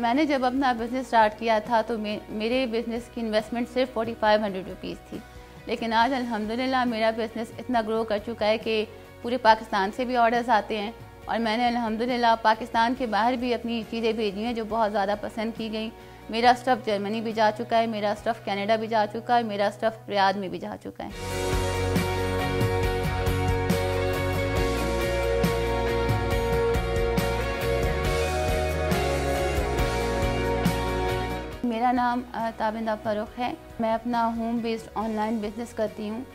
मैंने जब अपना बिज़नेस स्टार्ट किया था तो मेरे बिज़नेस की इन्वेस्टमेंट सिर्फ 4500 रुपीज़ थी, लेकिन आज अल्हम्दुलिल्लाह मेरा बिज़नेस इतना ग्रो कर चुका है कि पूरे पाकिस्तान से भी ऑर्डर्स आते हैं और मैंने अल्हम्दुलिल्लाह पाकिस्तान के बाहर भी अपनी चीज़ें भेजी हैं जो बहुत ज़्यादा पसंद की गई। मेरा स्टफ़ जर्मनी भी जा चुका है, मेरा स्टफ़ कनाडा भी जा चुका है, मेरा स्टफ़ रियाद में भी जा चुका है। मेरा नाम ताबिंदा फ़ारूक है। मैं अपना होम बेस्ड ऑनलाइन बिज़नेस करती हूँ।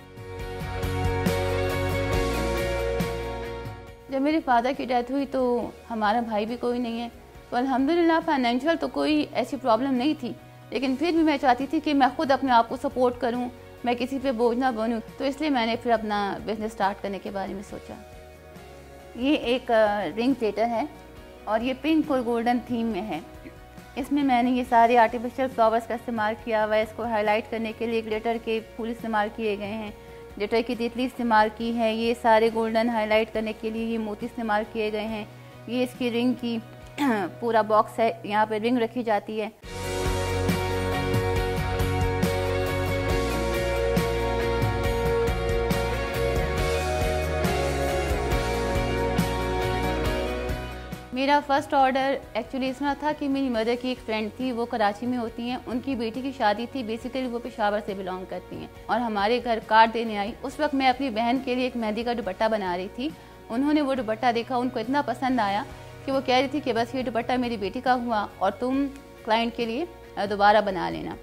जब मेरे फादर की डेथ हुई तो हमारा भाई भी कोई नहीं है, तो अल्हम्दुलिल्लाह फाइनेंशियल तो कोई ऐसी प्रॉब्लम नहीं थी, लेकिन फिर भी मैं चाहती थी कि मैं ख़ुद अपने आप को सपोर्ट करूं, मैं किसी पे बोझ ना बनूं, तो इसलिए मैंने फिर अपना बिज़नेस स्टार्ट करने के बारे में सोचा। ये एक रिंग सेटर है और ये पिंक और गोल्डन थीम में है। इसमें मैंने ये सारे आर्टिफिशियल फ्लावर्स का इस्तेमाल किया हुआ है। इसको हाईलाइट करने के लिए ग्लिटर के फूल इस्तेमाल किए गए हैं, ग्लिटर की तितली इस्तेमाल की है, ये सारे गोल्डन हाईलाइट करने के लिए ये मोती इस्तेमाल किए गए हैं। ये इसकी रिंग की पूरा बॉक्स है, यहाँ पे रिंग रखी जाती है। मेरा फ़र्स्ट ऑर्डर एक्चुअली इसमें था कि मेरी मदर की एक फ्रेंड थी, वो कराची में होती हैं, उनकी बेटी की शादी थी। बेसिकली वो पेशावर से बिलोंग करती हैं और हमारे घर कार्ड देने आई। उस वक्त मैं अपनी बहन के लिए एक मेहंदी का दुपट्टा बना रही थी। उन्होंने वो दुपट्टा देखा, उनको इतना पसंद आया कि वो कह रही थी कि बस ये दुपट्टा मेरी बेटी का हुआ और तुम क्लाइंट के लिए दोबारा बना लेना।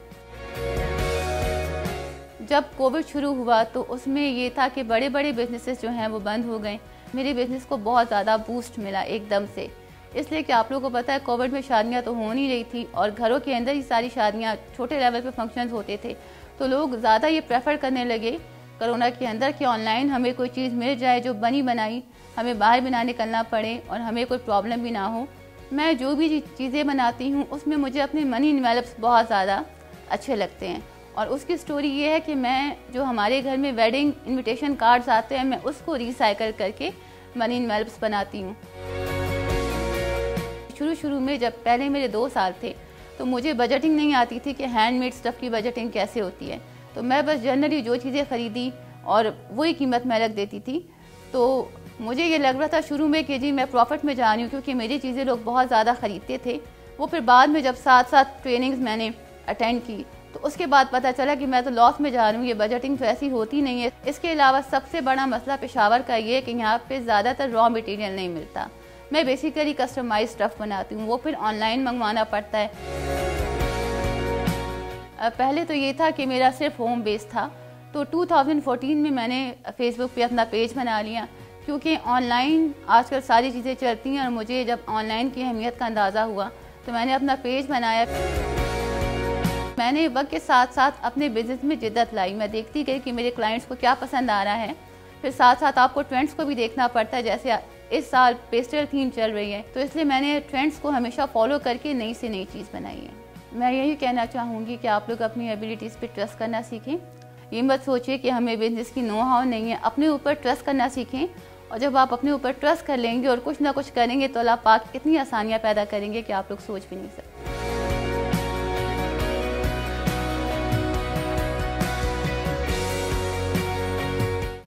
जब कोविड शुरू हुआ तो उसमें ये था कि बड़े बड़े बिजनेसेस जो हैं वो बंद हो गए। मेरे बिज़नेस को बहुत ज़्यादा बूस्ट मिला एकदम से, इसलिए कि आप लोगों को पता है कोविड में शादियां तो हो नहीं रही थी और घरों के अंदर ही सारी शादियां, छोटे लेवल पे फंक्शंस होते थे, तो लोग ज़्यादा ये प्रेफर करने लगे कोरोना के अंदर कि ऑनलाइन हमें कोई चीज़ मिल जाए जो बनी बनाई, हमें बाहर भी ना निकलना पड़े और हमें कोई प्रॉब्लम भी ना हो। मैं जो भी चीज़ें बनाती हूँ उसमें मुझे अपने मनी इन्वेलप्स बहुत ज़्यादा अच्छे लगते हैं और उसकी स्टोरी ये है कि मैं जो हमारे घर में वेडिंग इनविटेशन कार्ड्स आते हैं मैं उसको रिसाइकल करके मनी इन्वेलप्स बनाती हूँ। शुरू में जब पहले मेरे 2 साल थे तो मुझे बजटिंग नहीं आती थी कि हैंडमेड स्टफ़ की बजटिंग कैसे होती है, तो मैं बस जनरली जो चीज़ें ख़रीदी और वही कीमत मैं रख देती थी। तो मुझे ये लग रहा था शुरू में कि जी मैं प्रॉफिट में जा रही हूँ क्योंकि मेरी चीज़ें लोग बहुत ज़्यादा ख़रीदते थे। वो फिर बाद में जब साथ ट्रेनिंग्स मैंने अटेंड की तो उसके बाद पता चला कि मैं तो लॉस में जा रही हूँ, ये बजटिंग तो ऐसी होती नहीं है। इसके अलावा सबसे बड़ा मसला पेशावर का ये है कि यहाँ पे ज़्यादातर रॉ मटेरियल नहीं मिलता। मैं बेसिकली कस्टमाइज स्टफ़ बनाती हूँ, वो फिर ऑनलाइन मंगवाना पड़ता है। पहले तो ये था कि मेरा सिर्फ होम बेस था, तो 2014 में मैंने फेसबुक पे अपना पेज बना लिया क्योंकि ऑनलाइन आजकल सारी चीज़ें चलती हैं और मुझे जब ऑनलाइन की अहमियत का अंदाज़ा हुआ तो मैंने अपना पेज बनाया। मैंने वक्त के साथ साथ अपने बिज़नेस में जिद्दत लाई। मैं देखती गई कि मेरे क्लाइंट्स को क्या पसंद आ रहा है। फिर साथ साथ आपको ट्रेंड्स को भी देखना पड़ता है, जैसे इस साल पेस्टल थीम चल रही है तो इसलिए मैंने ट्रेंड्स को हमेशा फॉलो करके नई से नई चीज़ बनाई है। मैं यही कहना चाहूँगी कि आप लोग अपनी एबिलिटीज़ पे ट्रस्ट करना सीखें। ये मत सोचिए कि हमें बिज़नेस की नो हाउ नहीं है, अपने ऊपर ट्रस्ट करना सीखें और जब आप अपने ऊपर ट्रस्ट कर लेंगे और कुछ ना कुछ करेंगे तो अल्लाह पाक इतनी आसानियाँ पैदा करेंगे कि आप लोग सोच भी नहीं सकते।